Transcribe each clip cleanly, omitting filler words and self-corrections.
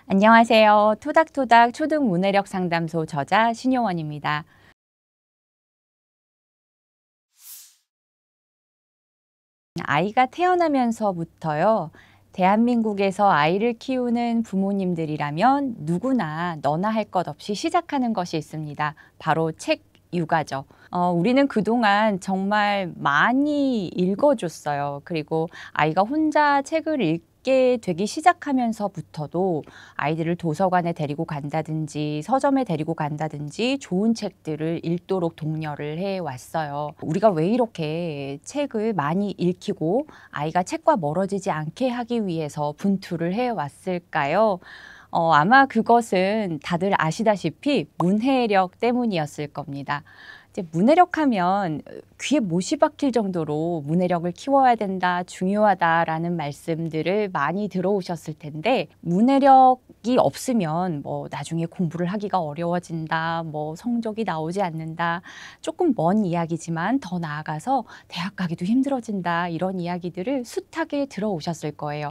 안녕하세요. 토닥토닥 초등 문해력 상담소 저자 신효원입니다. 아이가 태어나면서부터요, 대한민국에서 아이를 키우는 부모님들이라면 누구나 너나 할 것 없이 시작하는 것이 있습니다. 바로 책 육아죠. 우리는 그동안 정말 많이 읽어줬어요. 그리고 아이가 혼자 책을 읽게 되기 시작하면서부터도 아이들을 도서관에 데리고 간다든지 서점에 데리고 간다든지 좋은 책들을 읽도록 독려를 해왔어요. 우리가 왜 이렇게 책을 많이 읽히고 아이가 책과 멀어지지 않게 하기 위해서 분투를 해왔을까요? 아마 그것은 다들 아시다시피 문해력 때문이었을 겁니다. 이제 문해력 하면 귀에 못이 박힐 정도로 문해력을 키워야 된다, 중요하다라는 말씀들을 많이 들어오셨을 텐데, 문해력이 없으면 뭐 나중에 공부를 하기가 어려워진다, 뭐 성적이 나오지 않는다, 조금 먼 이야기지만 더 나아가서 대학 가기도 힘들어진다, 이런 이야기들을 숱하게 들어오셨을 거예요.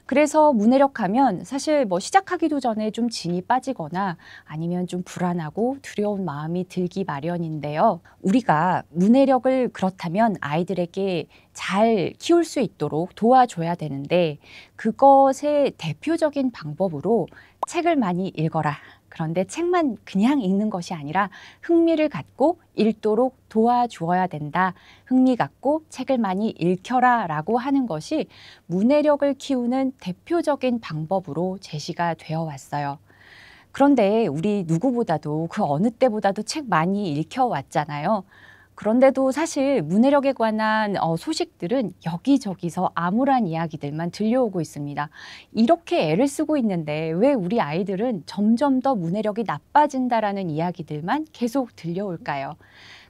그래서 문해력 하면 사실 뭐 시작하기도 전에 좀 진이 빠지거나 아니면 좀 불안하고 두려운 마음이 들기 마련인데요. 우리가 문해력을 그렇다면 아이들에게 잘 키울 수 있도록 도와줘야 되는데, 그것의 대표적인 방법으로 책을 많이 읽어라. 그런데 책만 그냥 읽는 것이 아니라 흥미를 갖고 읽도록 도와주어야 된다. 흥미 갖고 책을 많이 읽혀라 라고 하는 것이 문해력을 키우는 대표적인 방법으로 제시가 되어 왔어요. 그런데 우리 누구보다도 그 어느 때보다도 책 많이 읽혀왔잖아요. 그런데도 사실 문해력에 관한 소식들은 여기저기서 암울한 이야기들만 들려오고 있습니다. 이렇게 애를 쓰고 있는데 왜 우리 아이들은 점점 더 문해력이 나빠진다라는 이야기들만 계속 들려올까요?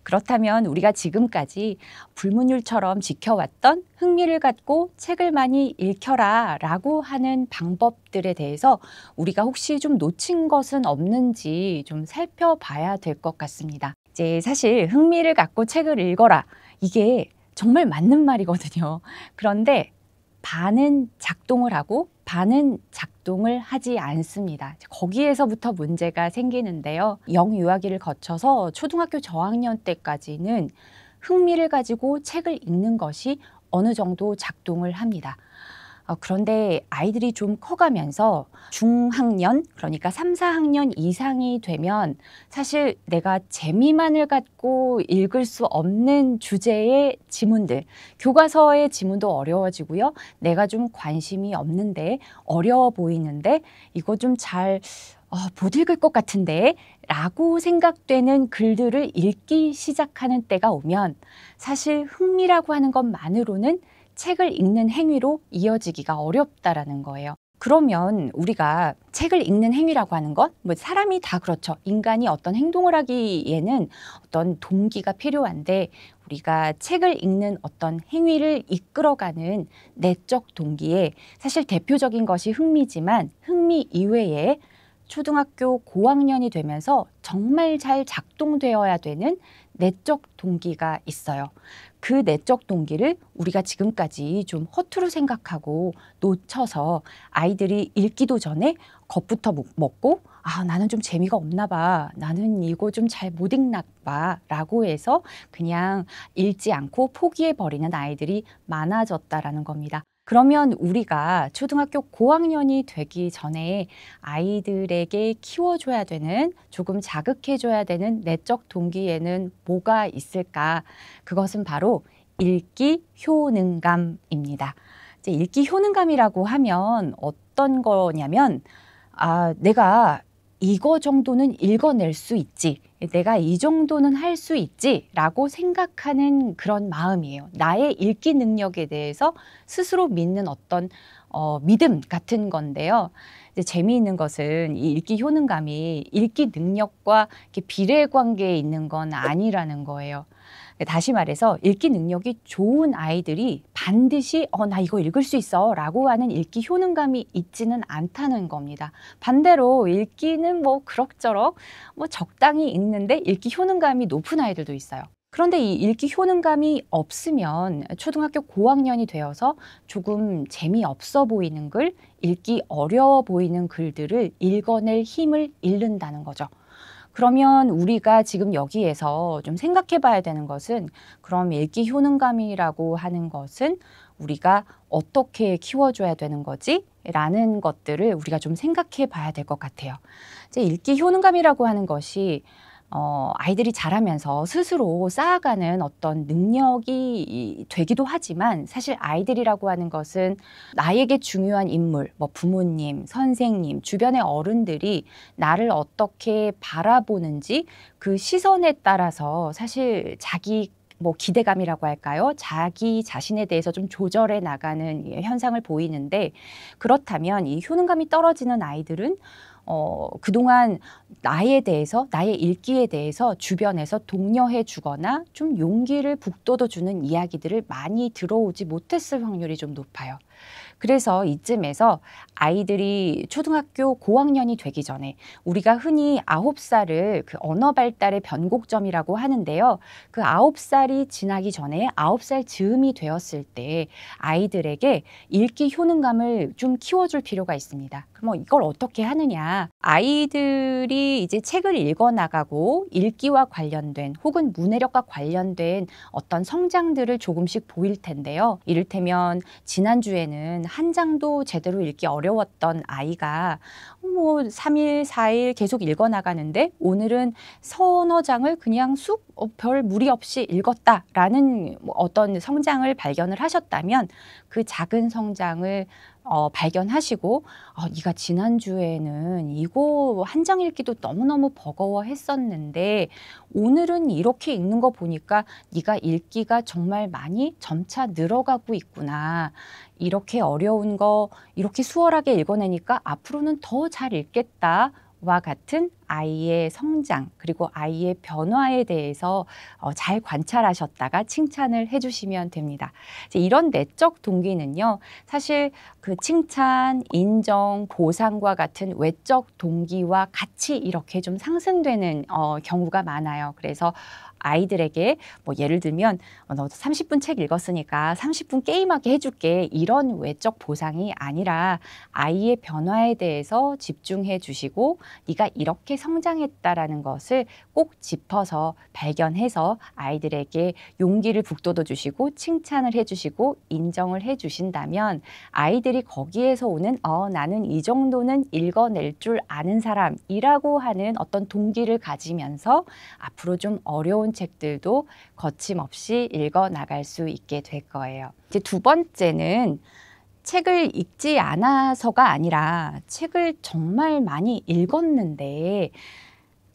그렇다면 우리가 지금까지 불문율처럼 지켜왔던 흥미를 갖고 책을 많이 읽혀라 라고 하는 방법들에 대해서 우리가 혹시 좀 놓친 것은 없는지 좀 살펴봐야 될 것 같습니다. 이제 사실 흥미를 갖고 책을 읽어라, 이게 정말 맞는 말이거든요. 그런데 반은 작동을 하고 반은 작동을 하지 않습니다. 거기에서부터 문제가 생기는데요. 영유아기를 거쳐서 초등학교 저학년 때까지는 흥미를 가지고 책을 읽는 것이 어느 정도 작동을 합니다. 그런데 아이들이 좀 커가면서 중학년, 그러니까 3, 4학년 이상이 되면 사실 내가 재미만을 갖고 읽을 수 없는 주제의 지문들, 교과서의 지문도 어려워지고요. 내가 좀 관심이 없는데, 어려워 보이는데 이거 좀 잘 못 읽을 것 같은데 라고 생각되는 글들을 읽기 시작하는 때가 오면 사실 흥미라고 하는 것만으로는 책을 읽는 행위로 이어지기가 어렵다라는 거예요. 그러면 우리가 책을 읽는 행위라고 하는 것, 뭐 사람이 다 그렇죠. 인간이 어떤 행동을 하기에는 어떤 동기가 필요한데, 우리가 책을 읽는 어떤 행위를 이끌어가는 내적 동기에 사실 대표적인 것이 흥미지만, 흥미 이외에 초등학교 고학년이 되면서 정말 잘 작동되어야 되는 내적 동기가 있어요. 그 내적 동기를 우리가 지금까지 좀 허투루 생각하고 놓쳐서 아이들이 읽기도 전에 겁부터 먹고, 나는 좀 재미가 없나 봐, 나는 이거 좀 잘 못 읽나 봐 라고 해서 그냥 읽지 않고 포기해 버리는 아이들이 많아졌다라는 겁니다. 그러면 우리가 초등학교 고학년이 되기 전에 아이들에게 키워줘야 되는, 조금 자극해줘야 되는 내적 동기에는 뭐가 있을까? 그것은 바로 읽기 효능감입니다. 이제 읽기 효능감이라고 하면 어떤 거냐면, 내가 이거 정도는 읽어낼 수 있지, 내가 이 정도는 할 수 있지 라고 생각하는 그런 마음이에요. 나의 읽기 능력에 대해서 스스로 믿는 어떤 믿음 같은 건데요. 이제 재미있는 것은 이 읽기 효능감이 읽기 능력과 이렇게 비례관계에 있는 건 아니라는 거예요. 다시 말해서 읽기 능력이 좋은 아이들이 반드시 나 이거 읽을 수 있어 라고 하는 읽기 효능감이 있지는 않다는 겁니다. 반대로 읽기는 뭐 그럭저럭 뭐 적당히 읽는데 읽기 효능감이 높은 아이들도 있어요. 그런데 이 읽기 효능감이 없으면 초등학교 고학년이 되어서 조금 재미없어 보이는 글, 읽기 어려워 보이는 글들을 읽어낼 힘을 잃는다는 거죠. 그러면 우리가 지금 여기에서 좀 생각해 봐야 되는 것은, 그럼 읽기 효능감이라고 하는 것은 우리가 어떻게 키워줘야 되는 거지? 라는 것들을 우리가 좀 생각해 봐야 될 것 같아요. 이제 읽기 효능감이라고 하는 것이 아이들이 자라면서 스스로 쌓아가는 어떤 능력이 되기도 하지만, 사실 아이들이라고 하는 것은 나에게 중요한 인물, 뭐 부모님, 선생님, 주변의 어른들이 나를 어떻게 바라보는지 그 시선에 따라서 사실 자기 뭐 기대감이라고 할까요? 자기 자신에 대해서 좀 조절해 나가는 현상을 보이는데, 그렇다면 이 효능감이 떨어지는 아이들은 그동안 나에 대해서, 나의 읽기에 대해서 주변에서 독려해 주거나 좀 용기를 북돋워 주는 이야기들을 많이 들어오지 못했을 확률이 좀 높아요. 그래서 이쯤에서 아이들이 초등학교 고학년이 되기 전에, 우리가 흔히 9살을 그 언어 발달의 변곡점이라고 하는데요. 그 9살이 지나기 전에 9살 즈음이 되었을 때 아이들에게 읽기 효능감을 좀 키워줄 필요가 있습니다. 그럼 이걸 어떻게 하느냐? 아이들이 이제 책을 읽어 나가고 읽기와 관련된 혹은 문해력과 관련된 어떤 성장들을 조금씩 보일 텐데요. 이를테면 지난주에는 한 장도 제대로 읽기 어려웠던 아이가 뭐 3일, 4일 계속 읽어 나가는데, 오늘은 서너 장을 그냥 쑥 별 무리 없이 읽었다라는 어떤 성장을 발견을 하셨다면, 그 작은 성장을 발견하시고, 네가 지난주에는 이거 한 장 읽기도 너무너무 버거워했었는데 오늘은 이렇게 읽는 거 보니까 네가 읽기가 정말 많이 점차 늘어가고 있구나. 이렇게 어려운 거 이렇게 수월하게 읽어내니까 앞으로는 더 잘 읽겠다. 와 같은 아이의 성장, 그리고 아이의 변화에 대해서 잘 관찰하셨다가 칭찬을 해주시면 됩니다. 이제 이런 내적 동기는요, 사실 그 칭찬, 인정, 보상과 같은 외적 동기와 같이 이렇게 좀 상승되는 경우가 많아요. 그래서 아이들에게 뭐 예를 들면 너 30분 책 읽었으니까 30분 게임하게 해줄게, 이런 외적 보상이 아니라 아이의 변화에 대해서 집중해 주시고, 네가 이렇게 성장했다라는 것을 꼭 짚어서 발견해서 아이들에게 용기를 북돋워 주시고 칭찬을 해주시고 인정을 해주신다면, 아이들이 거기에서 오는 나는 이 정도는 읽어낼 줄 아는 사람이라고 하는 어떤 동기를 가지면서 앞으로 좀 어려운 책들도 거침없이 읽어 나갈 수 있게 될 거예요. 이제 두 번째는 책을 읽지 않아서가 아니라 책을 정말 많이 읽었는데,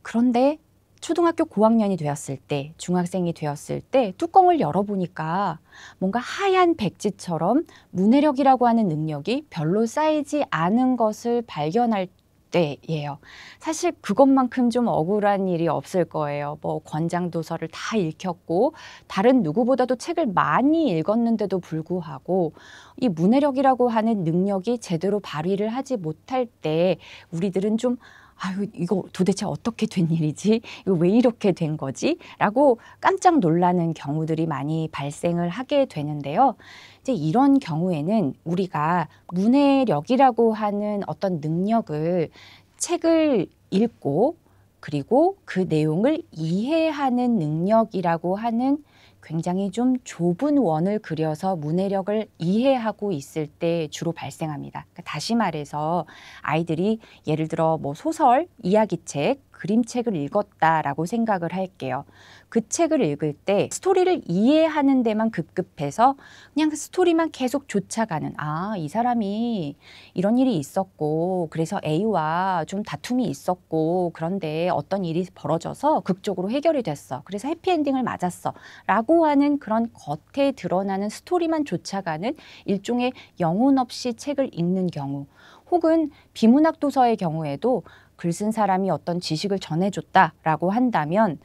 그런데 초등학교 고학년이 되었을 때, 중학생이 되었을 때 뚜껑을 열어보니까 뭔가 하얀 백지처럼 문해력이라고 하는 능력이 별로 쌓이지 않은 것을 발견할 때예요. 사실 그것만큼 좀 억울한 일이 없을 거예요. 뭐 권장 도서를 다 읽혔고 다른 누구보다도 책을 많이 읽었는데도 불구하고 이 문해력이라고 하는 능력이 제대로 발휘를 하지 못할 때, 우리들은 좀 아유, 이거 도대체 어떻게 된 일이지? 이거 왜 이렇게 된 거지? 라고 깜짝 놀라는 경우들이 많이 발생을 하게 되는데요. 이제 이런 경우에는 우리가 문해력이라고 하는 어떤 능력을, 책을 읽고 그리고 그 내용을 이해하는 능력이라고 하는 굉장히 좀 좁은 원을 그려서 문해력을 이해하고 있을 때 주로 발생합니다. 그러니까 다시 말해서 아이들이 예를 들어 뭐 소설, 이야기책, 그림책을 읽었다라고 생각을 할게요. 그 책을 읽을 때 스토리를 이해하는 데만 급급해서 그냥 그 스토리만 계속 쫓아가는, 이 사람이 이런 일이 있었고 그래서 A와 좀 다툼이 있었고 그런데 어떤 일이 벌어져서 극적으로 해결이 됐어. 그래서 해피엔딩을 맞았어. 라고 하는 그런 겉에 드러나는 스토리만 쫓아가는 일종의 영혼 없이 책을 읽는 경우, 혹은 비문학 도서의 경우에도 글 쓴 사람이 어떤 지식을 전해줬다라고 한다면,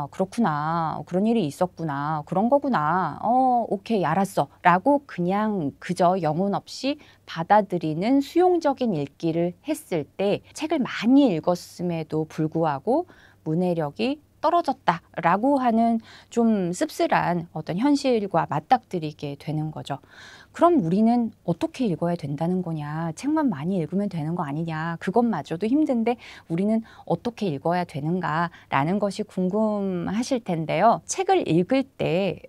그렇구나. 그런 일이 있었구나. 그런 거구나. 오케이, 알았어. 라고 그냥 그저 영혼 없이 받아들이는 수용적인 읽기를 했을 때, 책을 많이 읽었음에도 불구하고 문해력이 떨어졌다라고 하는 좀 씁쓸한 어떤 현실과 맞닥뜨리게 되는 거죠. 그럼 우리는 어떻게 읽어야 된다는 거냐? 책만 많이 읽으면 되는 거 아니냐? 그것마저도 힘든데 우리는 어떻게 읽어야 되는가라는 것이 궁금하실 텐데요. 책을 읽을 때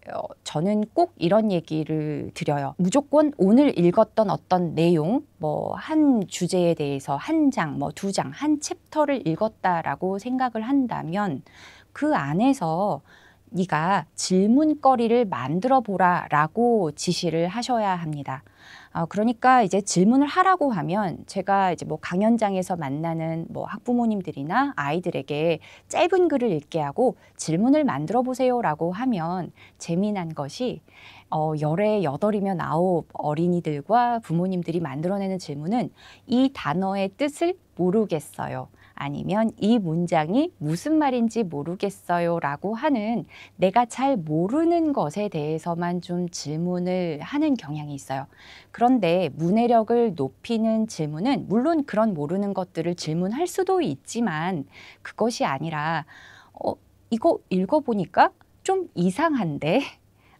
저는 꼭 이런 얘기를 드려요. 무조건 오늘 읽었던 어떤 내용, 뭐 한 주제에 대해서 한 장, 뭐 두 장, 한 챕터를 읽었다라고 생각을 한다면 그 안에서 네가 질문거리를 만들어 보라라고 지시를 하셔야 합니다. 그러니까 이제 질문을 하라고 하면 제가 이제 뭐 강연장에서 만나는 뭐 학부모님들이나 아이들에게 짧은 글을 읽게 하고 질문을 만들어 보세요라고 하면 재미난 것이 열에 여덟이며 아홉 어린이들과 부모님들이 만들어내는 질문은 이 단어의 뜻을 모르겠어요. 아니면 이 문장이 무슨 말인지 모르겠어요 라고 하는 내가 잘 모르는 것에 대해서만 좀 질문을 하는 경향이 있어요. 그런데 문해력을 높이는 질문은 물론 그런 모르는 것들을 질문할 수도 있지만 그것이 아니라 이거 읽어보니까 좀 이상한데?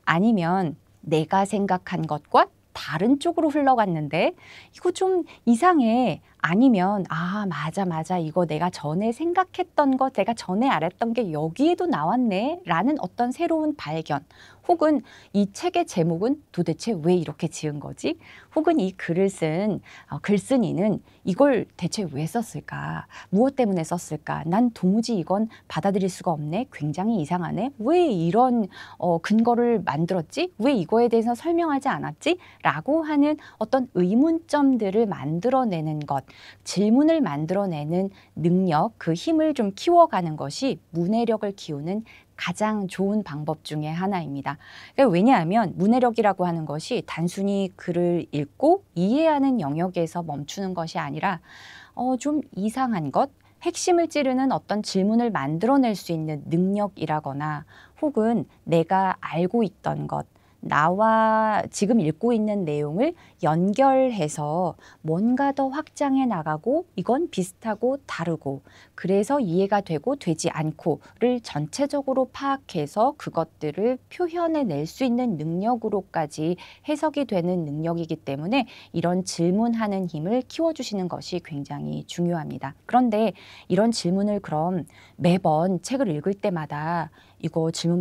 아니면 내가 생각한 것과 다른 쪽으로 흘러갔는데 이거 좀 이상해. 아니면 맞아 이거 내가 전에 생각했던 것, 내가 전에 알았던 게 여기에도 나왔네 라는 어떤 새로운 발견, 혹은 이 책의 제목은 도대체 왜 이렇게 지은 거지? 혹은 이 글을 쓴 글쓴이는 이걸 대체 왜 썼을까? 무엇 때문에 썼을까? 난 도무지 이건 받아들일 수가 없네. 굉장히 이상하네. 왜 이런 근거를 만들었지? 왜 이거에 대해서 설명하지 않았지? 라고 하는 어떤 의문점들을 만들어내는 것, 질문을 만들어내는 능력, 그 힘을 좀 키워가는 것이 문해력을 키우는 가장 좋은 방법 중에 하나입니다. 왜냐하면 문해력이라고 하는 것이 단순히 글을 읽고 이해하는 영역에서 멈추는 것이 아니라 좀 이상한 것, 핵심을 찌르는 어떤 질문을 만들어낼 수 있는 능력이라거나 혹은 내가 알고 있던 것, 나와 지금 읽고 있는 내용을 연결해서 뭔가 더 확장해 나가고 이건 비슷하고 다르고 그래서 이해가 되고 되지 않고를 전체적으로 파악해서 그것들을 표현해 낼 수 있는 능력으로까지 해석이 되는 능력이기 때문에 이런 질문하는 힘을 키워주시는 것이 굉장히 중요합니다. 그런데 이런 질문을 그럼 매번 책을 읽을 때마다 이거 질문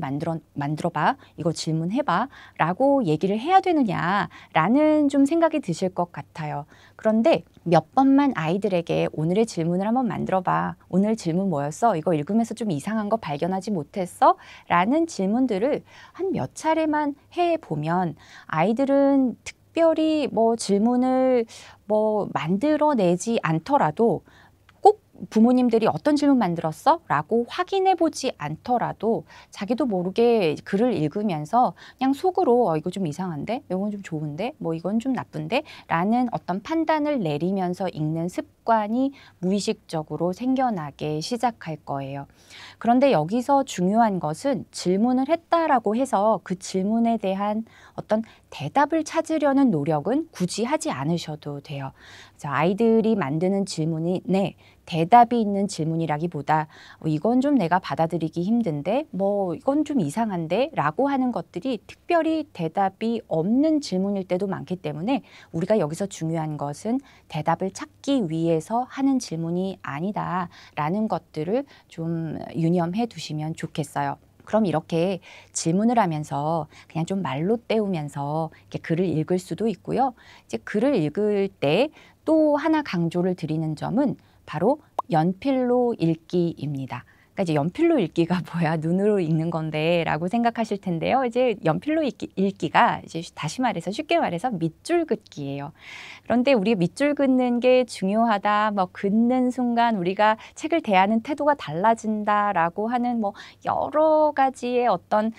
만들어봐, 이거 질문해봐 라고 얘기를 해야 되느냐라는 좀 생각이 드실 것 같아요. 그런데 몇 번만 아이들에게 오늘의 질문을 한번 만들어봐. 오늘 질문 뭐였어? 이거 읽으면서 좀 이상한 거 발견하지 못했어? 라는 질문들을 한 몇 차례만 해보면 아이들은 특별히 뭐 질문을 만들어내지 않더라도 부모님들이 어떤 질문 만들었어? 라고 확인해 보지 않더라도 자기도 모르게 글을 읽으면서 그냥 속으로 이거 좀 이상한데? 이건 좀 좋은데? 뭐 이건 좀 나쁜데? 라는 어떤 판단을 내리면서 읽는 습관이 무의식적으로 생겨나게 시작할 거예요. 그런데 여기서 중요한 것은 질문을 했다라고 해서 그 질문에 대한 어떤 대답을 찾으려는 노력은 굳이 하지 않으셔도 돼요. 아이들이 만드는 질문이 대답이 있는 질문이라기보다 이건 좀 내가 받아들이기 힘든데 이건 좀 이상한데 라고 하는 것들이 특별히 대답이 없는 질문일 때도 많기 때문에 우리가 여기서 중요한 것은 대답을 찾기 위해서 하는 질문이 아니다라는 것들을 좀 유념해 두시면 좋겠어요. 그럼 이렇게 질문을 하면서 그냥 좀 말로 때우면서 이렇게 글을 읽을 수도 있고요. 이제 글을 읽을 때 또 하나 강조를 드리는 점은 바로 연필로 읽기입니다. 그러니까 이제 연필로 읽기가 뭐야? 눈으로 읽는 건데 라고 생각하실 텐데요. 이제 연필로 읽기가 이제 다시 말해서 쉽게 말해서 밑줄 긋기예요. 그런데 우리 밑줄 긋는 게 중요하다. 긋는 순간 우리가 책을 대하는 태도가 달라진다라고 하는 여러 가지의 어떤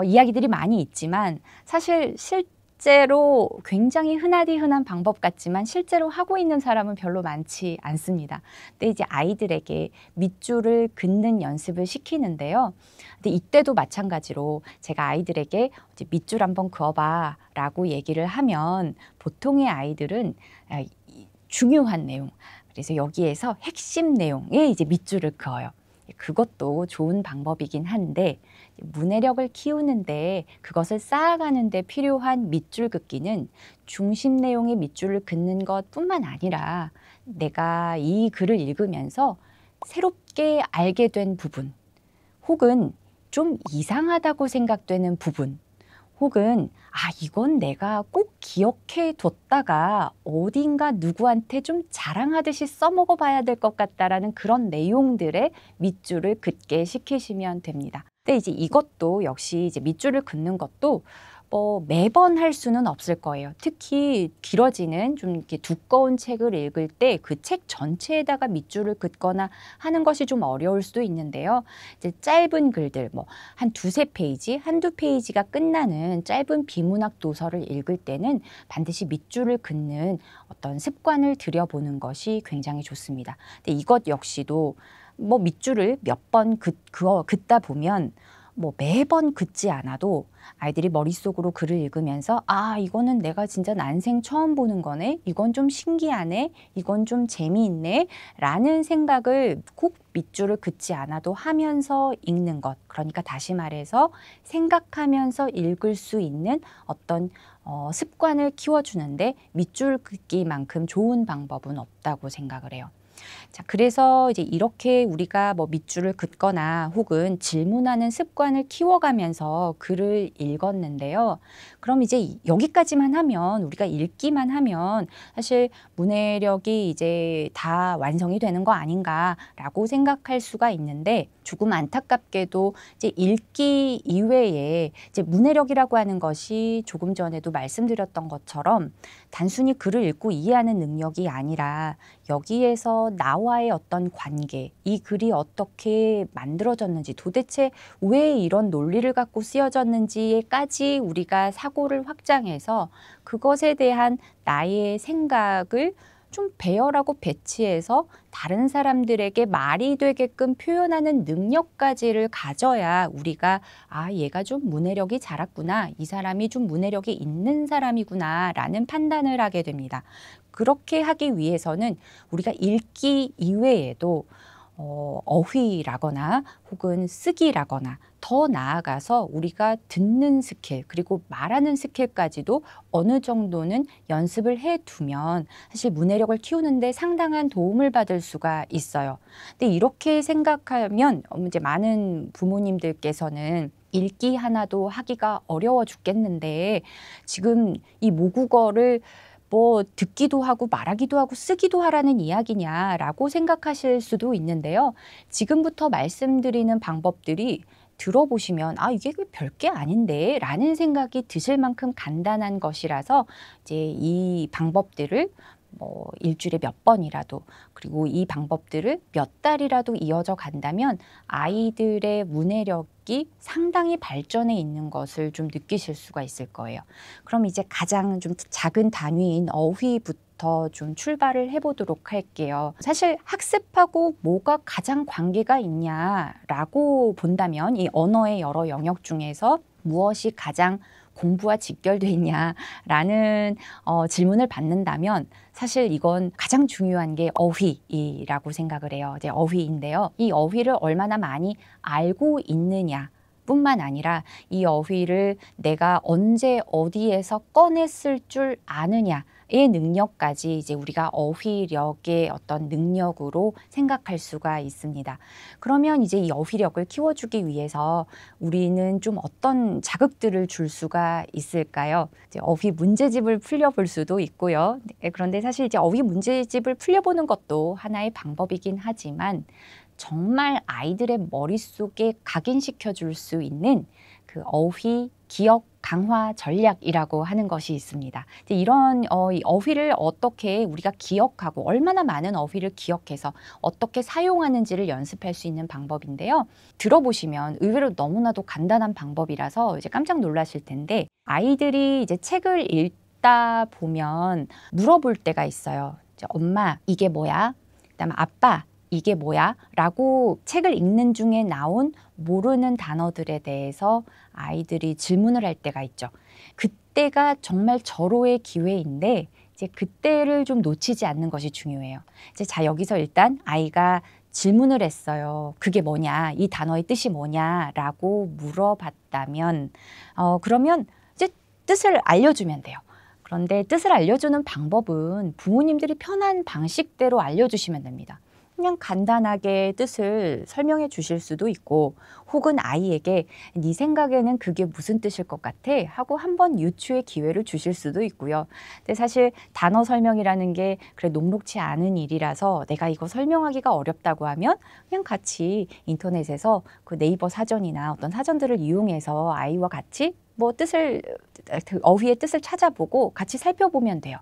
이야기들이 많이 있지만 사실 실제로 굉장히 흔한 방법 같지만 실제로 하고 있는 사람은 별로 많지 않습니다. 근데 이제 아이들에게 밑줄을 긋는 연습을 시키는데요. 근데 이때도 마찬가지로 제가 아이들에게 밑줄 한번 그어봐 라고 얘기를 하면 보통의 아이들은 중요한 내용, 그래서 여기에서 핵심 내용에 이제 밑줄을 그어요. 그것도 좋은 방법이긴 한데 문해력을 키우는데 그것을 쌓아가는 데 필요한 밑줄 긋기는 중심 내용의 밑줄을 긋는 것뿐만 아니라 내가 이 글을 읽으면서 새롭게 알게 된 부분 혹은 좀 이상하다고 생각되는 부분 혹은 이건 내가 꼭 기억해 뒀다가 어딘가 누구한테 좀 자랑하듯이 써먹어 봐야 될 것 같다라는 그런 내용들의 밑줄을 긋게 시키시면 됩니다. 근데 이제 이것도 역시 이제 밑줄을 긋는 것도 매번 할 수는 없을 거예요. 특히 길어지는 좀 이렇게 두꺼운 책을 읽을 때 그 책 전체에다가 밑줄을 긋거나 하는 것이 좀 어려울 수도 있는데요. 이제 짧은 글들, 한 두세 페이지, 한두 페이지가 끝나는 짧은 비문학 도서를 읽을 때는 반드시 밑줄을 긋는 어떤 습관을 들여보는 것이 굉장히 좋습니다. 근데 이것 역시도 밑줄을 몇 번 긋다 보면 매번 긋지 않아도 아이들이 머릿속으로 글을 읽으면서 이거는 내가 진짜 난생 처음 보는 거네. 이건 좀 신기하네. 이건 좀 재미있네. 라는 생각을 꼭 밑줄을 긋지 않아도 하면서 읽는 것. 그러니까 다시 말해서 생각하면서 읽을 수 있는 어떤 습관을 키워주는데 밑줄 긋기만큼 좋은 방법은 없다고 생각을 해요. 자, 그래서 이제 이렇게 우리가 밑줄을 긋거나 혹은 질문하는 습관을 키워가면서 글을 읽었는데요. 그럼 이제 여기까지만 하면 우리가 읽기만 하면 사실 문해력이 이제 다 완성이 되는 거 아닌가라고 생각할 수가 있는데 조금 안타깝게도 이제 읽기 이외에 이제 문해력이라고 하는 것이 조금 전에도 말씀드렸던 것처럼 단순히 글을 읽고 이해하는 능력이 아니라 여기에서 나와의 어떤 관계, 이 글이 어떻게 만들어졌는지 도대체 왜 이런 논리를 갖고 쓰여졌는지에까지 우리가 사고를 확장해서 그것에 대한 나의 생각을 좀 배열하고 배치해서 다른 사람들에게 말이 되게끔 표현하는 능력까지를 가져야 우리가 얘가 좀 문해력이 자랐구나. 이 사람이 좀 문해력이 있는 사람이구나 라는 판단을 하게 됩니다. 그렇게 하기 위해서는 우리가 읽기 이외에도 어휘라거나 혹은 쓰기라거나 더 나아가서 우리가 듣는 스킬 그리고 말하는 스킬까지도 어느 정도는 연습을 해두면 사실 문해력을 키우는데 상당한 도움을 받을 수가 있어요. 근데 이렇게 생각하면 이제 많은 부모님들께서는 읽기 하나도 하기가 어려워 죽겠는데 지금 이 모국어를 듣기도 하고 말하기도 하고 쓰기도 하라는 이야기냐라고 생각하실 수도 있는데요. 지금부터 말씀드리는 방법들이 들어보시면 이게 별게 아닌데 라는 생각이 드실 만큼 간단한 것이라서 이제 이 방법들을 일주일에 몇 번이라도 그리고 이 방법들을 몇 달이라도 이어져 간다면 아이들의 문해력이 상당히 발전해 있는 것을 좀 느끼실 수가 있을 거예요. 그럼 이제 가장 좀 작은 단위인 어휘부터 좀 출발을 해보도록 할게요. 사실 학습하고 뭐가 가장 관계가 있냐라고 본다면 이 언어의 여러 영역 중에서 무엇이 가장 공부와 직결돼 있냐라는 질문을 받는다면 사실 이건 가장 중요한 게 어휘라고 생각을 해요. 이제 어휘인데요. 이 어휘를 얼마나 많이 알고 있느냐 뿐만 아니라 이 어휘를 내가 언제 어디에서 꺼냈을 줄 아느냐의 능력까지 이제 우리가 어휘력의 어떤 능력으로 생각할 수가 있습니다. 그러면 이제 이 어휘력을 키워주기 위해서 우리는 좀 어떤 자극들을 줄 수가 있을까요? 이제 어휘 문제집을 풀려볼 수도 있고요. 그런데 사실 이제 어휘 문제집을 풀려보는 것도 하나의 방법이긴 하지만 정말 아이들의 머릿속에 각인시켜 줄 수 있는 그 어휘 기억 강화 전략이라고 하는 것이 있습니다. 이런 이 어휘를 어떻게 우리가 기억하고 얼마나 많은 어휘를 기억해서 어떻게 사용하는지를 연습할 수 있는 방법인데요. 들어보시면 의외로 너무나도 간단한 방법이라서 이제 깜짝 놀라실 텐데 아이들이 이제 책을 읽다 보면 물어볼 때가 있어요. 이제 엄마 이게 뭐야? 그다음에 아빠 이게 뭐야? 라고 책을 읽는 중에 나온 모르는 단어들에 대해서 아이들이 질문을 할 때가 있죠. 그때가 정말 절호의 기회인데 이제 그때를 좀 놓치지 않는 것이 중요해요. 이제 자 여기서 일단 아이가 질문을 했어요. 그게 뭐냐? 이 단어의 뜻이 뭐냐라고 물어봤다면 그러면 이제 뜻을 알려주면 돼요. 그런데 뜻을 알려주는 방법은 부모님들이 편한 방식대로 알려주시면 됩니다. 그냥 간단하게 뜻을 설명해 주실 수도 있고 혹은 아이에게 네 생각에는 그게 무슨 뜻일 것 같아? 하고 한번 유추의 기회를 주실 수도 있고요. 근데 사실 단어 설명이라는 게 그래 녹록치 않은 일이라서 내가 이거 설명하기가 어렵다고 하면 그냥 같이 인터넷에서 그 네이버 사전이나 어떤 사전들을 이용해서 아이와 같이 뭐 뜻을 그 어휘의 뜻을 찾아보고 같이 살펴보면 돼요.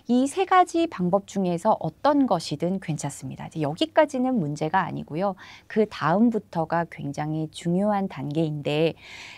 이 세 가지 방법 중에서 어떤 것이든 괜찮습니다. 이제 여기까지는 문제가 아니고요. 그 다음부터가 굉장히 중요한 단계인데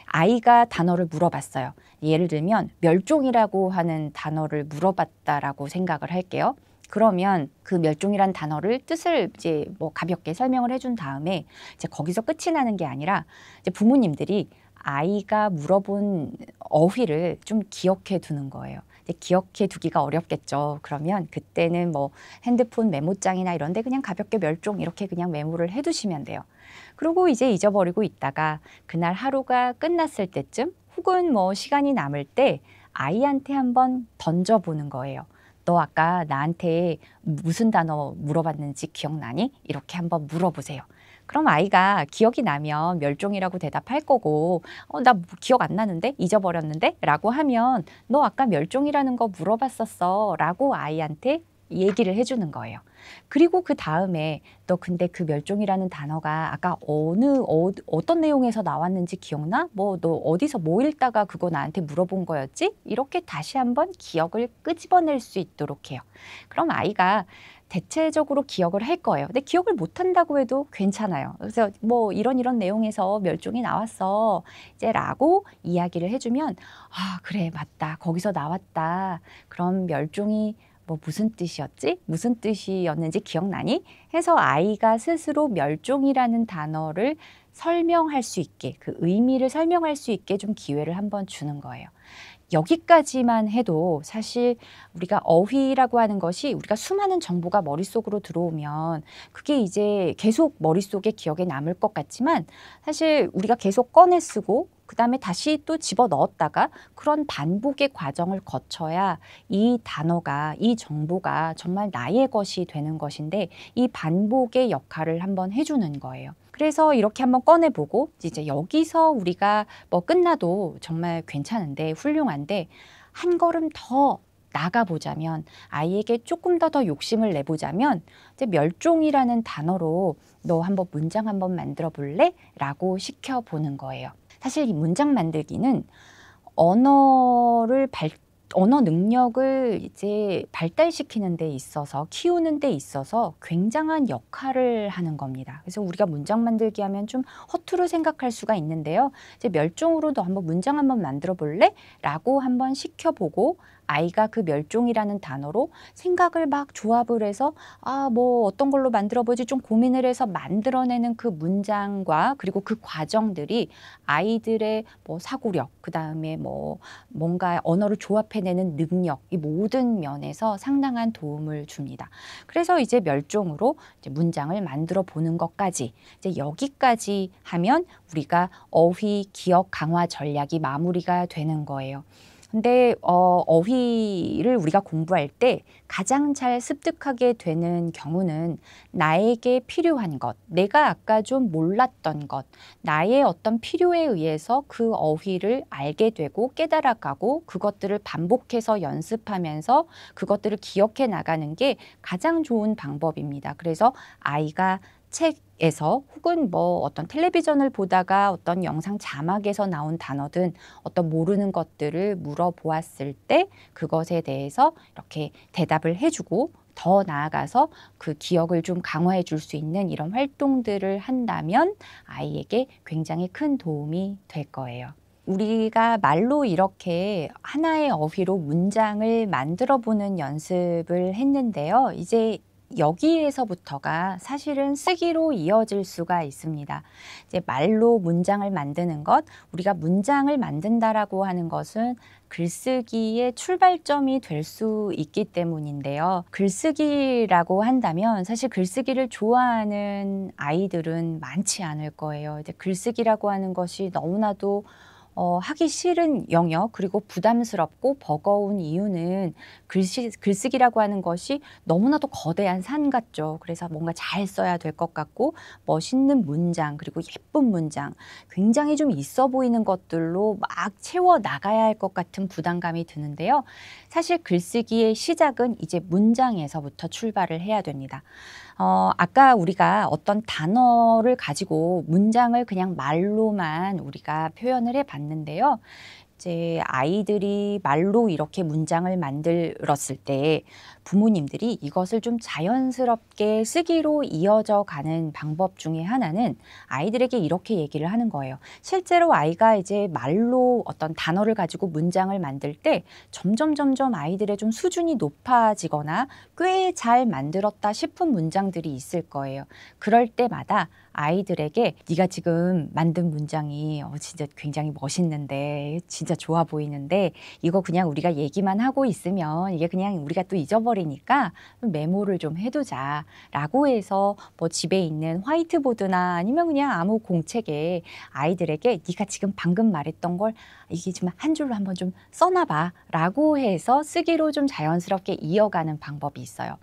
아이가 단어를 물어봤어요. 예를 들면 멸종이라고 하는 단어를 물어봤다라고 생각을 할게요. 그러면 그 멸종이란 단어를 뜻을 이제 뭐 가볍게 설명을 해준 다음에 이제 거기서 끝이 나는 게 아니라 이제 부모님들이 아이가 물어본 어휘를 좀 기억해 두는 거예요. 기억해 두기가 어렵겠죠. 그러면 그때는 뭐 핸드폰 메모장이나 이런 데 그냥 가볍게 멸종 이렇게 그냥 메모를 해 두시면 돼요. 그리고 이제 잊어버리고 있다가 그날 하루가 끝났을 때쯤 혹은 뭐 시간이 남을 때 아이한테 한번 던져보는 거예요. 너 아까 나한테 무슨 단어 물어봤는지 기억나니? 이렇게 한번 물어보세요. 그럼 아이가 기억이 나면 멸종이라고 대답할 거고 나 기억 안 나는데? 잊어버렸는데? 라고 하면 너 아까 멸종이라는 거 물어봤었어 라고 아이한테 얘기를 해주는 거예요. 그리고 그 다음에 너 근데 그 멸종이라는 단어가 아까 어떤 내용에서 나왔는지 기억나? 뭐 너 어디서 뭐 읽다가 그거 나한테 물어본 거였지? 이렇게 다시 한번 기억을 끄집어낼 수 있도록 해요. 그럼 아이가 대체적으로 기억을 할 거예요. 근데 기억을 못 한다고 해도 괜찮아요. 그래서 뭐 이런 내용에서 멸종이 나왔어. 이제 라고 이야기를 해주면 아, 그래, 맞다. 거기서 나왔다. 그럼 멸종이 뭐 무슨 뜻이었지? 무슨 뜻이었는지 기억나니? 해서 아이가 스스로 멸종이라는 단어를 설명할 수 있게, 그 의미를 설명할 수 있게 좀 기회를 한번 주는 거예요. 여기까지만 해도 사실 우리가 어휘라고 하는 것이 우리가 수많은 정보가 머릿속으로 들어오면 그게 이제 계속 머릿속에 기억에 남을 것 같지만 사실 우리가 계속 꺼내 쓰고 그다음에 다시 또 집어 넣었다가 그런 반복의 과정을 거쳐야 이 단어가, 이 정보가 정말 나의 것이 되는 것인데 이 반복의 역할을 한번 해주는 거예요. 그래서 이렇게 한번 꺼내보고 이제 여기서 우리가 뭐 끝나도 정말 괜찮은데 훌륭한데 한 걸음 더 나가보자면 아이에게 조금 더 욕심을 내보자면 이제 멸종이라는 단어로 너 한번 문장 한번 만들어 볼래? 라고 시켜보는 거예요. 사실 이 문장 만들기는 언어 능력을 이제 발달시키는 데 있어서 키우는 데 있어서 굉장한 역할을 하는 겁니다. 그래서 우리가 문장 만들기 하면 좀 허투루 생각할 수가 있는데요. 이제 멸종으로도 한번 문장 한번 만들어 볼래? 라고 한번 시켜보고 아이가 그 멸종이라는 단어로 생각을 막 조합을 해서 뭐 어떤 걸로 만들어 보지 좀 고민을 해서 만들어내는 그 문장과 그리고 그 과정들이 아이들의 뭐 사고력, 그다음에 뭐 뭔가 언어를 조합해내는 능력, 이 모든 면에서 상당한 도움을 줍니다. 그래서 이제 멸종으로 이제 문장을 만들어 보는 것까지 이제 여기까지 하면 우리가 어휘 기억 강화 전략이 마무리가 되는 거예요. 근데 어휘를 우리가 공부할 때 가장 잘 습득하게 되는 경우는 나에게 필요한 것, 내가 아까 좀 몰랐던 것, 나의 어떤 필요에 의해서 그 어휘를 알게 되고 깨달아가고 그것들을 반복해서 연습하면서 그것들을 기억해 나가는 게 가장 좋은 방법입니다. 그래서 아이가 책에서 혹은 뭐 어떤 텔레비전을 보다가 어떤 영상 자막에서 나온 단어든 어떤 모르는 것들을 물어보았을 때 그것에 대해서 이렇게 대답을 해주고 더 나아가서 그 기억을 좀 강화해 줄 수 있는 이런 활동들을 한다면 아이에게 굉장히 큰 도움이 될 거예요. 우리가 말로 이렇게 하나의 어휘로 문장을 만들어 보는 연습을 했는데요. 이제 여기에서부터가 사실은 쓰기로 이어질 수가 있습니다. 이제 말로 문장을 만드는 것, 우리가 문장을 만든다라고 하는 것은 글쓰기의 출발점이 될 수 있기 때문인데요. 글쓰기라고 한다면 사실 글쓰기를 좋아하는 아이들은 많지 않을 거예요. 이제 글쓰기라고 하는 것이 너무나도 하기 싫은 영역, 그리고 부담스럽고 버거운 이유는 글쓰기라고 하는 것이 너무나도 거대한 산 같죠. 그래서 뭔가 잘 써야 될 것 같고 멋있는 문장, 그리고 예쁜 문장, 굉장히 좀 있어 보이는 것들로 막 채워 나가야 할 것 같은 부담감이 드는데요. 사실 글쓰기의 시작은 이제 문장에서부터 출발을 해야 됩니다. 아까 우리가 어떤 단어를 가지고 문장을 그냥 말로만 우리가 표현을 해 봤는데요. 이제 아이들이 말로 이렇게 문장을 만들었을 때 부모님들이 이것을 좀 자연스럽게 쓰기로 이어져 가는 방법 중에 하나는 아이들에게 이렇게 얘기를 하는 거예요. 실제로 아이가 이제 말로 어떤 단어를 가지고 문장을 만들 때 점점 아이들의 좀 수준이 높아지거나 꽤 잘 만들었다 싶은 문장들이 있을 거예요. 그럴 때마다 아이들에게 네가 지금 만든 문장이 진짜 굉장히 멋있는데 진짜 좋아 보이는데 이거 그냥 우리가 얘기만 하고 있으면 이게 그냥 우리가 또 잊어버리니까 메모를 좀 해두자 라고 해서 뭐 집에 있는 화이트보드나 아니면 그냥 아무 공책에 아이들에게 네가 지금 방금 말했던 걸 이게 좀 한 줄로 한번 좀 써놔봐 라고 해서 쓰기로 좀 자연스럽게 이어가는 방법이 있어요.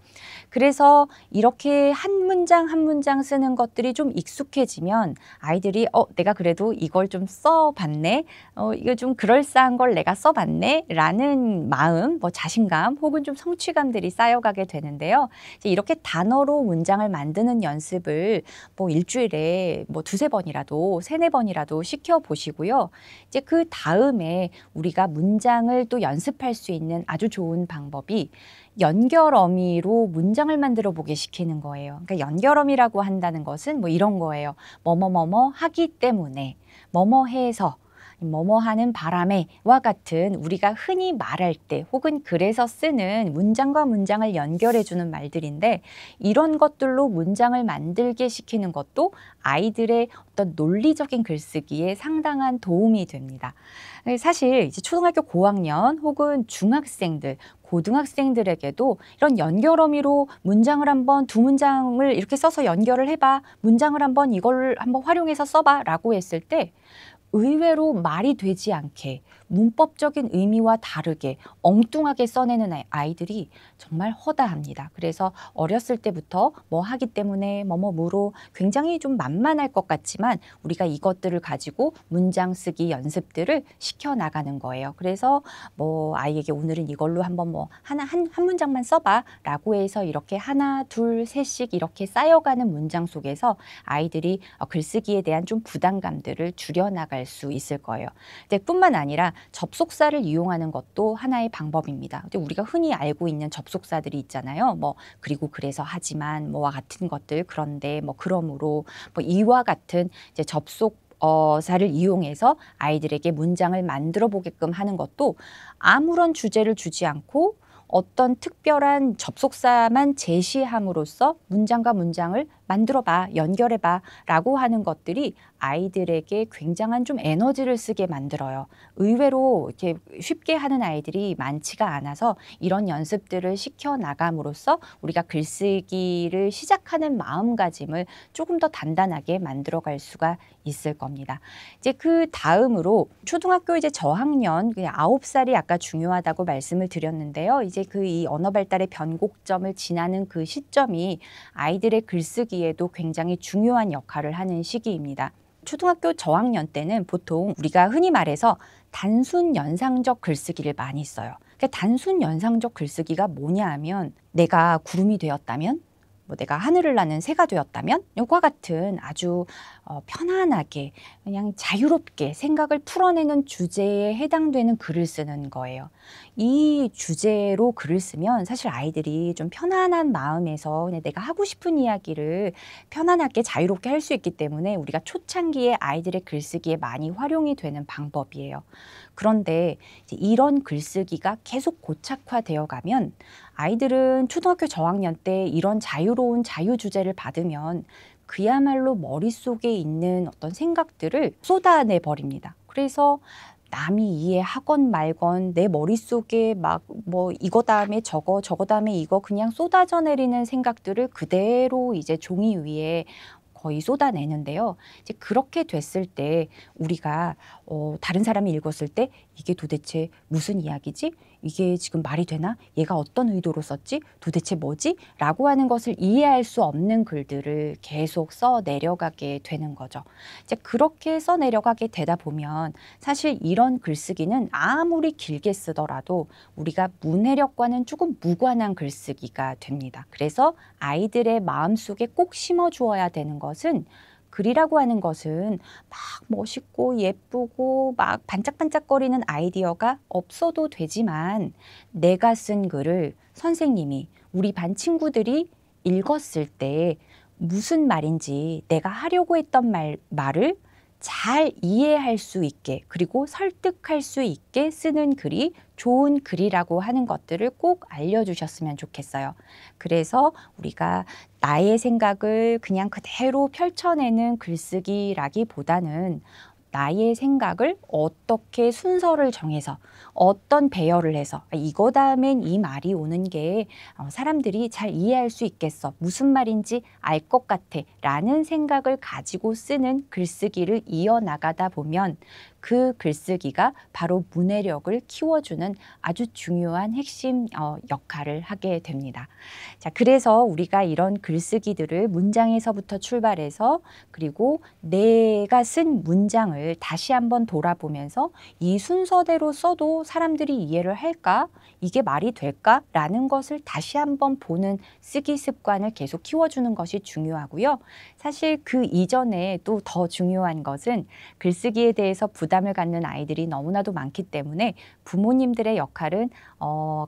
그래서 이렇게 한 문장 한 문장 쓰는 것들이 좀 익숙해지면 아이들이 내가 그래도 이걸 좀 써봤네, 이거 좀 그럴싸한 걸 내가 써봤네 라는 마음, 뭐 자신감 혹은 좀 성취감들이 쌓여가게 되는데요. 이제 이렇게 단어로 문장을 만드는 연습을 뭐 일주일에 뭐 두세 번이라도 세네 번이라도 시켜보시고요. 이제 그 다음에 우리가 문장을 또 연습할 수 있는 아주 좋은 방법이 연결어미로 문장을 만들어 보게 시키는 거예요. 그러니까 연결어미라고 한다는 것은 뭐 이런 거예요. 뭐뭐뭐뭐 하기 때문에, 뭐뭐 해서, 뭐뭐 하는 바람에와 같은 우리가 흔히 말할 때 혹은 글에서 쓰는 문장과 문장을 연결해 주는 말들인데 이런 것들로 문장을 만들게 시키는 것도 아이들의 어떤 논리적인 글쓰기에 상당한 도움이 됩니다. 사실 이제 초등학교 고학년 혹은 중학생들, 고등학생들에게도 이런 연결어미로 문장을 한번 두 문장을 이렇게 써서 연결을 해봐, 문장을 한번 이걸 한번 활용해서 써봐 라고 했을 때 의외로 말이 되지 않게 문법적인 의미와 다르게 엉뚱하게 써내는 아이들이 정말 허다합니다. 그래서 어렸을 때부터 뭐 하기 때문에 뭐뭐무로 굉장히 좀 만만할 것 같지만 우리가 이것들을 가지고 문장 쓰기 연습들을 시켜나가는 거예요. 그래서 뭐 아이에게 오늘은 이걸로 한번 뭐 한 문장만 써봐 라고 해서 이렇게 하나, 둘, 셋씩 이렇게 쌓여가는 문장 속에서 아이들이 글쓰기에 대한 좀 부담감들을 줄여나갈 수 있을 거예요. 근데 뿐만 아니라 접속사를 이용하는 것도 하나의 방법입니다. 근데 우리가 흔히 알고 있는 접속사들이 있잖아요. 뭐 그리고 그래서 하지만 뭐와 같은 것들, 그런데 뭐 그러므로 뭐 이와 같은 이제 접속사를 이용해서 아이들에게 문장을 만들어 보게끔 하는 것도 아무런 주제를 주지 않고 어떤 특별한 접속사만 제시함으로써 문장과 문장을 만들어봐, 연결해봐 라고 하는 것들이 아이들에게 굉장한 좀 에너지를 쓰게 만들어요. 의외로 이렇게 쉽게 하는 아이들이 많지가 않아서 이런 연습들을 시켜나감으로써 우리가 글쓰기를 시작하는 마음가짐을 조금 더 단단하게 만들어갈 수가 있을 겁니다. 이제 그 다음으로 초등학교 이제 저학년 9살이 아까 중요하다고 말씀을 드렸는데요. 이제 그 이 언어 발달의 변곡점을 지나는 그 시점이 아이들의 글쓰기에도 굉장히 중요한 역할을 하는 시기입니다. 초등학교 저학년 때는 보통 우리가 흔히 말해서 단순 연상적 글쓰기를 많이 써요. 그러니까 단순 연상적 글쓰기가 뭐냐 하면 내가 구름이 되었다면, 뭐 내가 하늘을 나는 새가 되었다면, 이와 같은 아주 편안하게 그냥 자유롭게 생각을 풀어내는 주제에 해당되는 글을 쓰는 거예요. 이 주제로 글을 쓰면 사실 아이들이 좀 편안한 마음에서 그냥 내가 하고 싶은 이야기를 편안하게 자유롭게 할 수 있기 때문에 우리가 초창기에 아이들의 글쓰기에 많이 활용이 되는 방법이에요. 그런데 이제 이런 글쓰기가 계속 고착화되어 가면 아이들은 초등학교 저학년 때 이런 자유로운 자유 주제를 받으면 그야말로 머릿속에 있는 어떤 생각들을 쏟아내 버립니다. 그래서 남이 이해하건 말건 내 머릿속에 막 뭐 이거 다음에 저거, 저거 다음에 이거 그냥 쏟아져 내리는 생각들을 그대로 이제 종이 위에 거의 쏟아내는데요. 이제 그렇게 됐을 때 우리가 다른 사람이 읽었을 때 이게 도대체 무슨 이야기지? 이게 지금 말이 되나? 얘가 어떤 의도로 썼지? 도대체 뭐지? 라고 하는 것을 이해할 수 없는 글들을 계속 써 내려가게 되는 거죠. 이제 그렇게 써 내려가게 되다 보면 사실 이런 글쓰기는 아무리 길게 쓰더라도 우리가 문해력과는 조금 무관한 글쓰기가 됩니다. 그래서 아이들의 마음속에 꼭 심어 주어야 되는 것은 글이라고 하는 것은 막 멋있고 예쁘고 막 반짝반짝거리는 아이디어가 없어도 되지만 내가 쓴 글을 선생님이 우리 반 친구들이 읽었을 때 무슨 말인지 내가 하려고 했던 말을 잘 이해할 수 있게 그리고 설득할 수 있게 쓰는 글이 좋은 글이라고 하는 것들을 꼭 알려주셨으면 좋겠어요. 그래서 우리가 나의 생각을 그냥 그대로 펼쳐내는 글쓰기라기보다는 나의 생각을 어떻게 순서를 정해서 어떤 배열을 해서 이거 다음엔 이 말이 오는 게 사람들이 잘 이해할 수 있겠어. 무슨 말인지 알 것 같아. 라는 생각을 가지고 쓰는 글쓰기를 이어나가다 보면 그 글쓰기가 바로 문해력을 키워주는 아주 중요한 핵심 역할을 하게 됩니다. 자, 그래서 우리가 이런 글쓰기들을 문장에서부터 출발해서 그리고 내가 쓴 문장을 다시 한번 돌아보면서 이 순서대로 써도 사람들이 이해를 할까? 이게 말이 될까? 라는 것을 다시 한번 보는 쓰기 습관을 계속 키워주는 것이 중요하고요. 사실 그 이전에 또 더 중요한 것은 글쓰기에 대해서 부담을 갖는 아이들이 너무나도 많기 때문에 부모님들의 역할은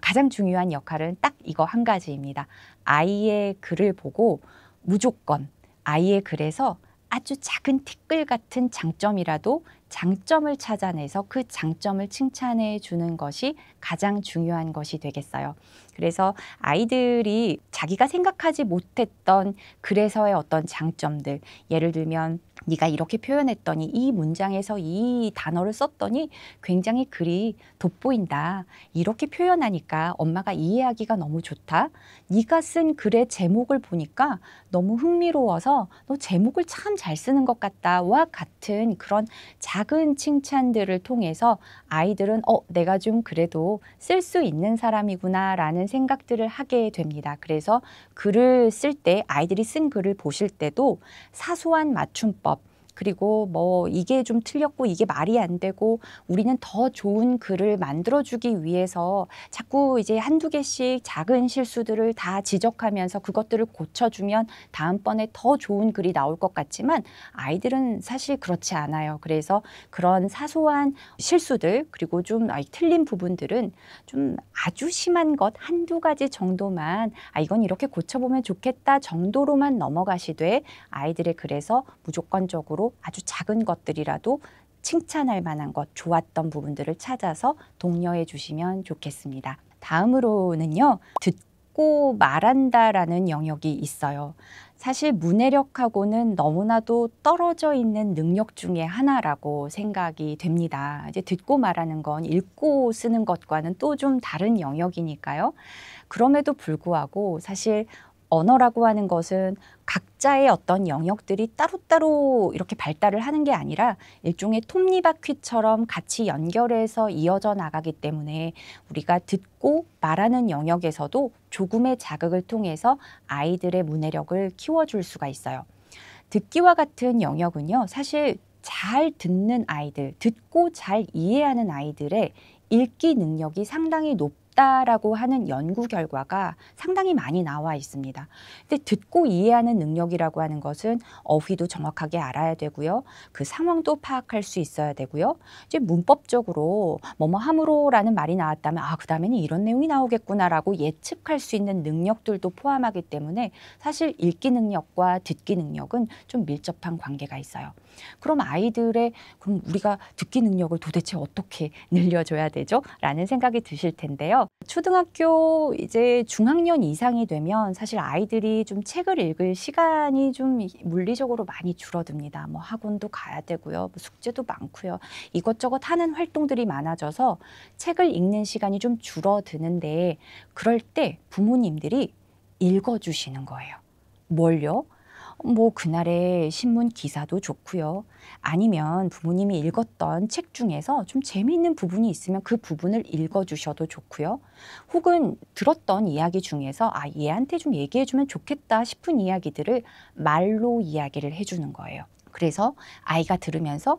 가장 중요한 역할은 딱 이거 한 가지입니다. 아이의 글을 보고 무조건 아이의 글에서 아주 작은 티끌 같은 장점이라도 장점을 찾아내서 그 장점을 칭찬해 주는 것이 가장 중요한 것이 되겠어요. 그래서 아이들이 자기가 생각하지 못했던 글에서의 어떤 장점들, 예를 들면 네가 이렇게 표현했더니 이 문장에서 이 단어를 썼더니 굉장히 글이 돋보인다. 이렇게 표현하니까 엄마가 이해하기가 너무 좋다. 네가 쓴 글의 제목을 보니까 너무 흥미로워서 너 제목을 참 잘 쓰는 것 같다와 같은 그런 작은 칭찬들을 통해서 아이들은 내가 좀 그래도 쓸 수 있는 사람이구나 라는 생각들을 하게 됩니다. 그래서 글을 쓸 때 아이들이 쓴 글을 보실 때도 사소한 맞춤법 그리고 뭐 이게 좀 틀렸고 이게 말이 안 되고 우리는 더 좋은 글을 만들어주기 위해서 자꾸 이제 한두 개씩 작은 실수들을 다 지적하면서 그것들을 고쳐주면 다음번에 더 좋은 글이 나올 것 같지만 아이들은 사실 그렇지 않아요. 그래서 그런 사소한 실수들 그리고 좀 틀린 부분들은 좀 아주 심한 것 한두 가지 정도만 이건 이렇게 고쳐보면 좋겠다 정도로만 넘어가시되 아이들의 글에서 무조건적으로 아주 작은 것들이라도 칭찬할 만한 것, 좋았던 부분들을 찾아서 독려해 주시면 좋겠습니다. 다음으로는요, 듣고 말한다라는 영역이 있어요. 사실 문해력하고는 너무나도 떨어져 있는 능력 중에 하나라고 생각이 됩니다. 이제 듣고 말하는 건 읽고 쓰는 것과는 또 좀 다른 영역이니까요. 그럼에도 불구하고 사실 언어라고 하는 것은 각자의 어떤 영역들이 따로따로 이렇게 발달을 하는 게 아니라 일종의 톱니바퀴처럼 같이 연결해서 이어져 나가기 때문에 우리가 듣고 말하는 영역에서도 조금의 자극을 통해서 아이들의 문해력을 키워줄 수가 있어요. 듣기와 같은 영역은요, 사실 잘 듣는 아이들, 듣고 잘 이해하는 아이들의 읽기 능력이 상당히 높다라고 하는 연구 결과가 상당히 많이 나와 있습니다. 근데 듣고 이해하는 능력이라고 하는 것은 어휘도 정확하게 알아야 되고요. 그 상황도 파악할 수 있어야 되고요. 이제 문법적으로 뭐뭐함으로라는 말이 나왔다면 그 다음에는 이런 내용이 나오겠구나라고 예측할 수 있는 능력들도 포함하기 때문에 사실 읽기 능력과 듣기 능력은 좀 밀접한 관계가 있어요. 그럼 우리가 듣기 능력을 도대체 어떻게 늘려줘야 되죠? 라는 생각이 드실 텐데요. 있는데요. 초등학교 이제 중학년 이상이 되면 사실 아이들이 좀 책을 읽을 시간이 좀 물리적으로 많이 줄어듭니다. 뭐 학원도 가야 되고요. 뭐 숙제도 많고요. 이것저것 하는 활동들이 많아져서 책을 읽는 시간이 좀 줄어드는데 그럴 때 부모님들이 읽어주시는 거예요. 뭘요? 뭐 그날의 신문 기사도 좋고요. 아니면 부모님이 읽었던 책 중에서 좀 재미있는 부분이 있으면 그 부분을 읽어주셔도 좋고요. 혹은 들었던 이야기 중에서 아, 얘한테 좀 얘기해주면 좋겠다 싶은 이야기들을 말로 이야기를 해주는 거예요. 그래서 아이가 들으면서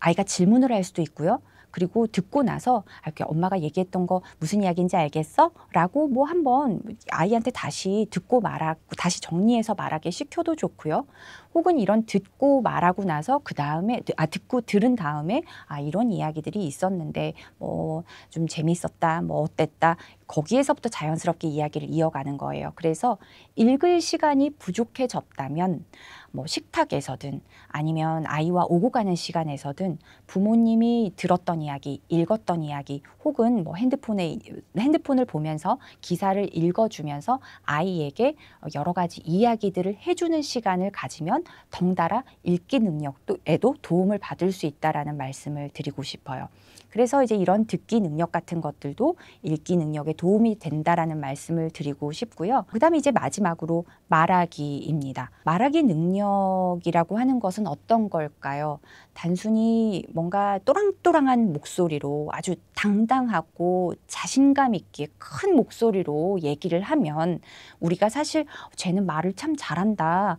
아이가 질문을 할 수도 있고요. 그리고 듣고 나서 이렇게 엄마가 얘기했던 거 무슨 이야기인지 알겠어? 라고 뭐 한번 아이한테 다시 듣고 말하고 다시 정리해서 말하게 시켜도 좋고요. 혹은 이런 듣고 말하고 나서 그 다음에 듣고 들은 다음에 이런 이야기들이 있었는데 뭐 좀 재밌었다, 뭐 어땠다. 거기에서부터 자연스럽게 이야기를 이어가는 거예요. 그래서 읽을 시간이 부족해졌다면 뭐 식탁에서든 아니면 아이와 오고 가는 시간에서든 부모님이 들었던 이야기, 읽었던 이야기 혹은 뭐 핸드폰을 보면서 기사를 읽어주면서 아이에게 여러 가지 이야기들을 해주는 시간을 가지면 덩달아 읽기 능력에도 도움을 받을 수 있다라는 말씀을 드리고 싶어요. 그래서 이제 이런 듣기 능력 같은 것들도 읽기 능력에 도움이 된다라는 말씀을 드리고 싶고요. 그다음에 이제 마지막으로 말하기입니다. 말하기 능력이라고 하는 것은 어떤 걸까요? 단순히 뭔가 또랑또랑한 목소리로 아주 당당하고 자신감 있게 큰 목소리로 얘기를 하면 우리가 사실 쟤는 말을 참 잘한다.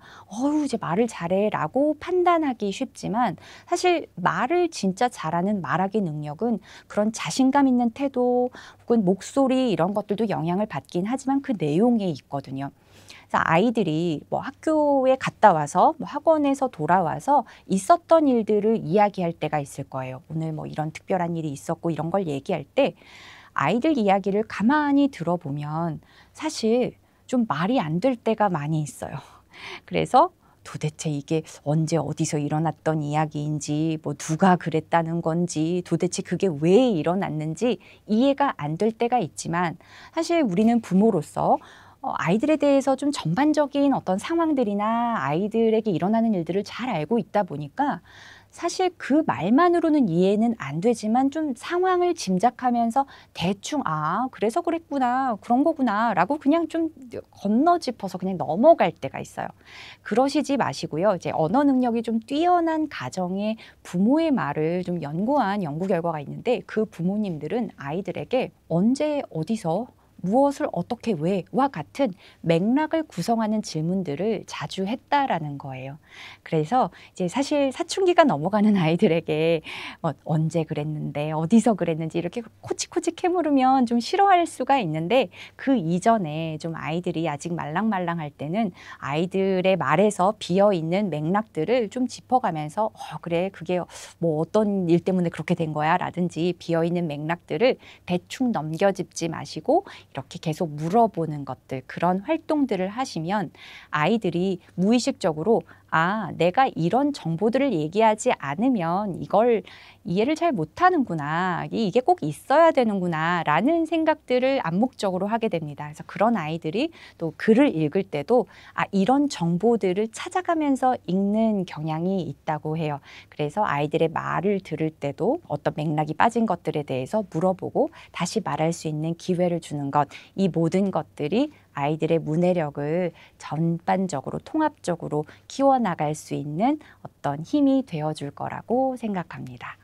쟤 말을 잘해 라고 판단하기 쉽지만 사실 말을 진짜 잘하는 말하기 능력은 그런 자신감 있는 태도 혹은 목소리 이런 것들도 영향을 받긴 하지만 그 내용에 있거든요. 그래서 아이들이 뭐 학교에 갔다 와서 뭐 학원에서 돌아와서 있었던 일들을 이야기할 때가 있을 거예요. 오늘 뭐 이런 특별한 일이 있었고 이런 걸 얘기할 때 아이들 이야기를 가만히 들어보면 사실 좀 말이 안 될 때가 많이 있어요. 그래서 도대체 이게 언제 어디서 일어났던 이야기인지 뭐 누가 그랬다는 건지 도대체 그게 왜 일어났는지 이해가 안 될 때가 있지만 사실 우리는 부모로서 아이들에 대해서 좀 전반적인 어떤 상황들이나 아이들에게 일어나는 일들을 잘 알고 있다 보니까 사실 그 말만으로는 이해는 안 되지만 좀 상황을 짐작하면서 대충 그래서 그랬구나 그런 거구나 라고 그냥 좀 건너짚어서 그냥 넘어갈 때가 있어요. 그러시지 마시고요. 이제 언어 능력이 좀 뛰어난 가정의 부모의 말을 좀 연구한 연구 결과가 있는데 그 부모님들은 아이들에게 언제 어디서 무엇을 어떻게 왜와 같은 맥락을 구성하는 질문들을 자주 했다라는 거예요. 그래서 이제 사실 사춘기가 넘어가는 아이들에게 언제 그랬는데 어디서 그랬는지 이렇게 코치코치 캐물으면 좀 싫어할 수가 있는데 그 이전에 좀 아이들이 아직 말랑말랑할 때는 아이들의 말에서 비어있는 맥락들을 좀 짚어가면서 그래 그게 뭐 어떤 일 때문에 그렇게 된 거야 라든지 비어있는 맥락들을 대충 넘겨짚지 마시고 이렇게 계속 물어보는 것들 그런 활동들을 하시면 아이들이 무의식적으로 내가 이런 정보들을 얘기하지 않으면 이걸 이해를 잘 못하는구나. 이게 꼭 있어야 되는구나 라는 생각들을 암묵적으로 하게 됩니다. 그래서 그런 아이들이 또 글을 읽을 때도 이런 정보들을 찾아가면서 읽는 경향이 있다고 해요. 그래서 아이들의 말을 들을 때도 어떤 맥락이 빠진 것들에 대해서 물어보고 다시 말할 수 있는 기회를 주는 것, 이 모든 것들이 아이들의 문해력을 전반적으로 통합적으로 키워나갈 수 있는 어떤 힘이 되어줄 거라고 생각합니다.